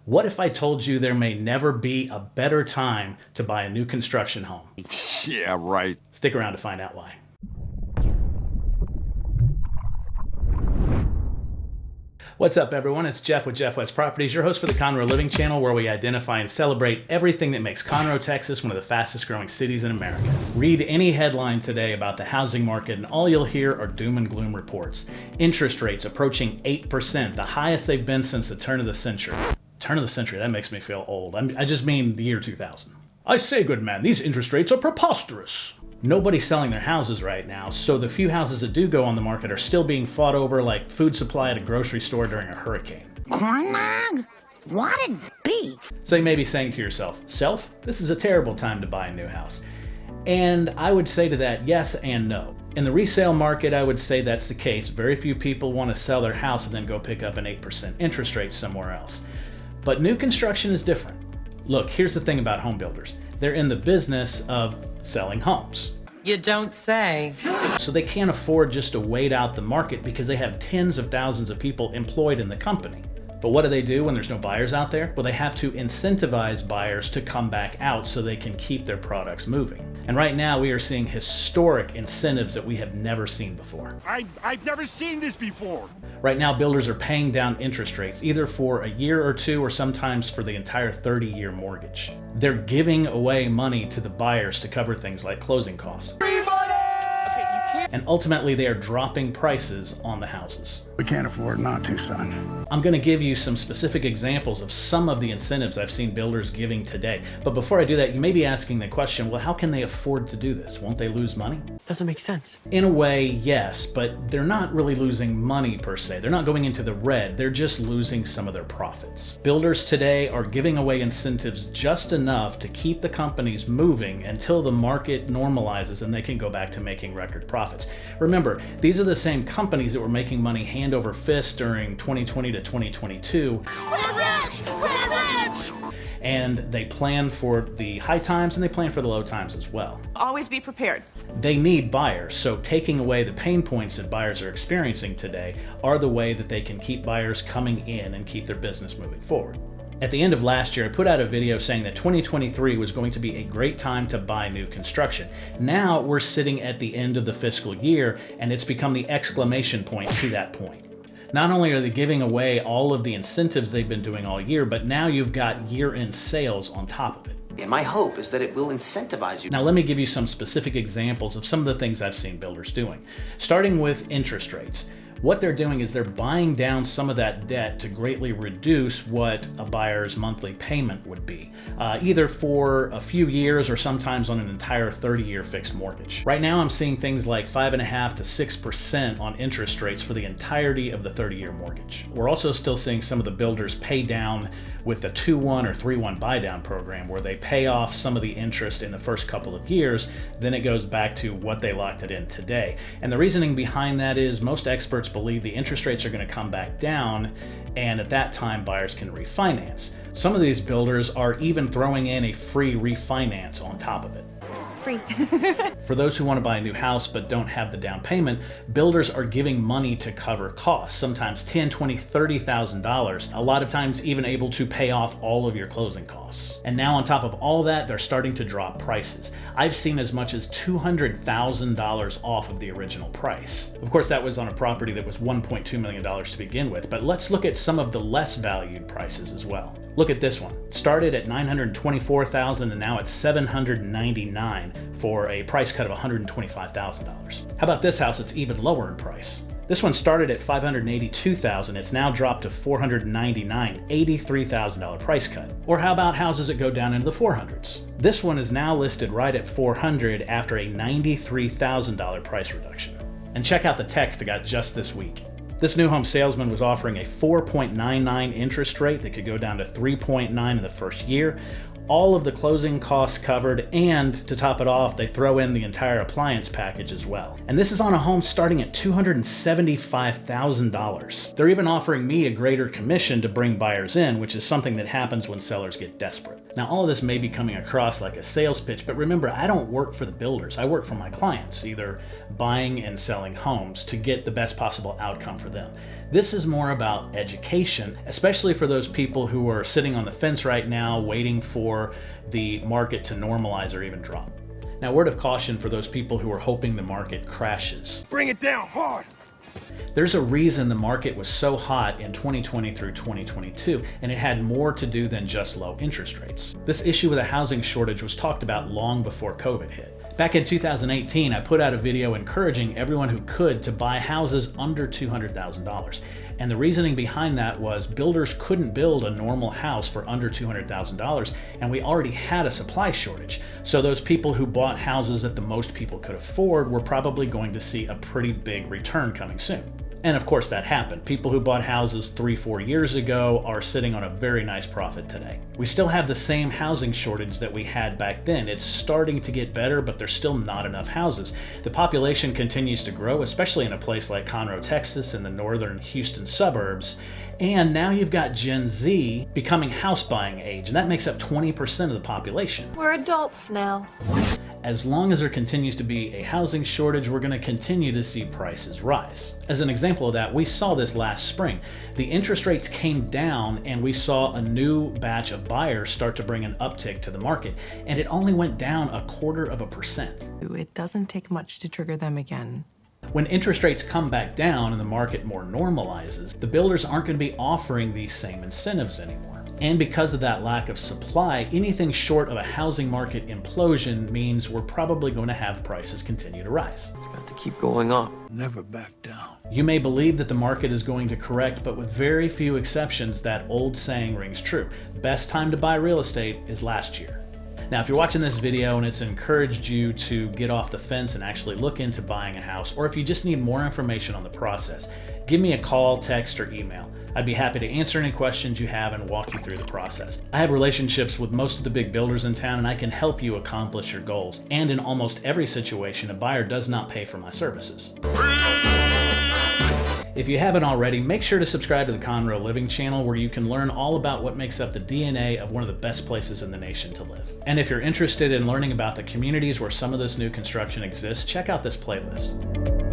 What if I told you there may never be a better time to buy a new construction home? Yeah, right. Stick around to find out why. What's up, everyone? It's Jeff with Jeff West Properties, your host for the Conroe Living Channel, where we identify and celebrate everything that makes Conroe, Texas, one of the fastest growing cities in America. Read any headline today about the housing market, and all you'll hear are doom and gloom reports. Interest rates approaching 8%, the highest they've been since the turn of the century. Turn of the century, that makes me feel old. I just mean the year 2000. I say, good man, these interest rates are preposterous. Nobody's selling their houses right now, so the few houses that do go on the market are still being fought over like food supply at a grocery store during a hurricane. Cornbag? What beef? So you may be saying to yourself, this is a terrible time to buy a new house. And I would say to that, yes and no. In the resale market, I would say that's the case. Very few people want to sell their house and then go pick up an 8% interest rate somewhere else. But new construction is different. Look, here's the thing about home builders. They're in the business of selling homes. You don't say. So they can't afford just to wait out the market because they have tens of thousands of people employed in the company. But what do they do when there's no buyers out there? Well, they have to incentivize buyers to come back out so they can keep their products moving. And right now we are seeing historic incentives that we have never seen before. I've never seen this before. Right now, builders are paying down interest rates either for a year or two or sometimes for the entire 30-year mortgage. They're giving away money to the buyers to cover things like closing costs. And ultimately, they are dropping prices on the houses. We can't afford not to, son. I'm going to give you some specific examples of some of the incentives I've seen builders giving today. But before I do that, you may be asking the question, well, how can they afford to do this? Won't they lose money? Doesn't make sense. In a way, yes, but they're not really losing money per se. They're not going into the red. They're just losing some of their profits. Builders today are giving away incentives just enough to keep the companies moving until the market normalizes and they can go back to making record profits. Remember, these are the same companies that were making money hand over fist during 2020 to 2022. We're rich! We're rich! And they plan for the high times and they plan for the low times as well. Always be prepared. They need buyers, so taking away the pain points that buyers are experiencing today are the way that they can keep buyers coming in and keep their business moving forward. At the end of last year, I put out a video saying that 2023 was going to be a great time to buy new construction. Now we're sitting at the end of the fiscal year, and it's become the exclamation point to that point. Not only are they giving away all of the incentives they've been doing all year, but now you've got year-end sales on top of it. And my hope is that it will incentivize you. Now let me give you some specific examples of some of the things I've seen builders doing. Starting with interest rates. What they're doing is they're buying down some of that debt to greatly reduce what a buyer's monthly payment would be, either for a few years or sometimes on an entire 30-year fixed mortgage. Right now, I'm seeing things like 5.5% to 6% on interest rates for the entirety of the 30-year mortgage. We're also still seeing some of the builders pay down with the 2-1 or 3-1 buy-down program, where they pay off some of the interest in the first couple of years, then it goes back to what they locked it in today. And the reasoning behind that is most experts believe the interest rates are going to come back down, and at that time buyers can refinance. Some of these builders are even throwing in a free refinance on top of it. Free. For those who want to buy a new house but don't have the down payment, builders are giving money to cover costs, sometimes $10,000, $20,000, $30,000, a lot of times even able to pay off all of your closing costs. And now on top of all that, they're starting to drop prices. I've seen as much as $200,000 off of the original price. Of course, that was on a property that was $1.2 million to begin with, but let's look at some of the less valued prices as well. Look at this one. It started at $924,000 and now it's $799,000 for a price cut of $125,000. How about this house? It's even lower in price. This one started at $582,000. It's now dropped to $499,000, $83,000 price cut. Or how about houses that go down into the 400s? This one is now listed right at $400,000 after a $93,000 price reduction. And check out the text I got just this week. This new home salesman was offering a 4.99 interest rate that could go down to 3.9 in the first year. all of the closing costs covered, and to top it off, they throw in the entire appliance package as well. And this is on a home starting at $275,000. They're even offering me a greater commission to bring buyers in, which is something that happens when sellers get desperate. Now, all of this may be coming across like a sales pitch, but remember, I don't work for the builders. I work for my clients, either buying and selling homes to get the best possible outcome for them. This is more about education, especially for those people who are sitting on the fence right now, waiting for the market to normalize or even drop. Now, word of caution for those people who are hoping the market crashes. Bring it down hard. There's a reason the market was so hot in 2020 through 2022, and it had more to do than just low interest rates. This issue with a housing shortage was talked about long before COVID hit. Back in 2018, I put out a video encouraging everyone who could to buy houses under $200,000. And the reasoning behind that was builders couldn't build a normal house for under $200,000, and we already had a supply shortage. So those people who bought houses that the most people could afford were probably going to see a pretty big return coming soon. And of course that happened. People who bought houses 3-4 years ago are sitting on a very nice profit today. We still have the same housing shortage that we had back then. It's starting to get better, but there's still not enough houses. The population continues to grow, especially in a place like Conroe, Texas, in the northern Houston suburbs. And now you've got Gen Z becoming house buying age, and that makes up 20% of the population. We're adults now. As long as there continues to be a housing shortage, we're going to continue to see prices rise. As an example of that, we saw this last spring. The interest rates came down and we saw a new batch of buyers start to bring an uptick to the market, and it only went down 0.25%. It doesn't take much to trigger them again. When interest rates come back down and the market more normalizes, the builders aren't going to be offering these same incentives anymore. And because of that lack of supply, anything short of a housing market implosion means we're probably going to have prices continue to rise. It's got to keep going up. Never back down. You may believe that the market is going to correct, but with very few exceptions, that old saying rings true. Best time to buy real estate is last year. Now, if you're watching this video and it's encouraged you to get off the fence and actually look into buying a house, or if you just need more information on the process, give me a call, text, or email. I'd be happy to answer any questions you have and walk you through the process. I have relationships with most of the big builders in town, and I can help you accomplish your goals. And in almost every situation, a buyer does not pay for my services. If you haven't already, make sure to subscribe to the Conroe Living Channel, where you can learn all about what makes up the DNA of one of the best places in the nation to live. And if you're interested in learning about the communities where some of this new construction exists, check out this playlist.